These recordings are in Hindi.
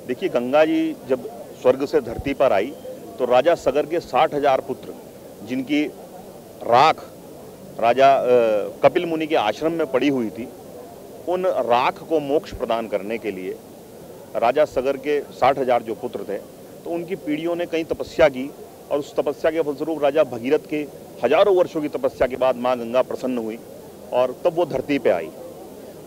देखिए, गंगा जी जब स्वर्ग से धरती पर आई तो राजा सगर के 60,000 पुत्र, जिनकी राख राजा कपिल मुनि के आश्रम में पड़ी हुई थी, उन राख को मोक्ष प्रदान करने के लिए राजा सगर के 60,000 जो पुत्र थे, तो उनकी पीढ़ियों ने कई तपस्या की और उस तपस्या के फलस्वरूप राजा भगीरथ के हजारों वर्षों की तपस्या के बाद माँ गंगा प्रसन्न हुई और तब वो धरती पे आई।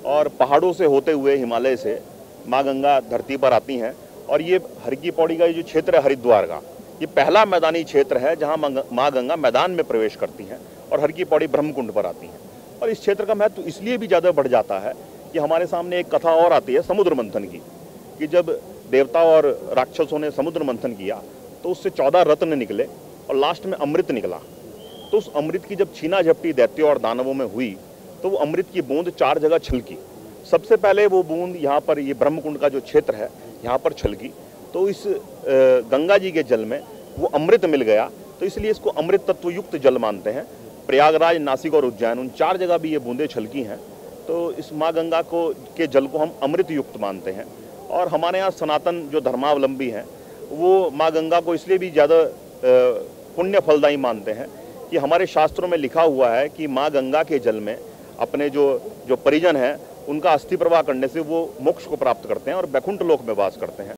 और पहाड़ों से होते हुए हिमालय से माँ गंगा धरती पर आती हैं। और ये हर की पौड़ी का ये जो क्षेत्र है हरिद्वार का, ये पहला मैदानी क्षेत्र है जहाँ माँ गंगा मैदान में प्रवेश करती हैं और हर की पौड़ी ब्रह्मकुंड पर आती हैं। और इस क्षेत्र का महत्व इसलिए भी ज़्यादा बढ़ जाता है कि हमारे सामने एक कथा और आती है समुद्र मंथन की, कि जब देवता और राक्षसों ने समुद्र मंथन किया तो उससे 14 रत्न निकले और लास्ट में अमृत निकला। तो उस अमृत की जब छीना झपटी दैत्यों और दानवों में हुई तो वो अमृत की बूंद 4 जगह छलकी। सबसे पहले वो बूंद यहाँ पर, ये ब्रह्मकुंड का जो क्षेत्र है यहाँ पर छलकी, तो इस गंगा जी के जल में वो अमृत मिल गया, तो इसलिए इसको अमृत तत्व युक्त जल मानते हैं। प्रयागराज, नासिक और उज्जैन, उन 4 जगह भी ये बूंदें छलकी हैं, तो इस माँ गंगा के जल को हम अमृत युक्त मानते हैं। और हमारे यहाँ सनातन जो धर्मावलंबी हैं वो माँ गंगा को इसलिए भी ज़्यादा पुण्य फलदायी मानते हैं कि हमारे शास्त्रों में लिखा हुआ है कि माँ गंगा के जल में अपने जो परिजन हैं उनका अस्थि प्रवाह करने से वो मोक्ष को प्राप्त करते हैं और वैकुंठ लोक में वास करते हैं।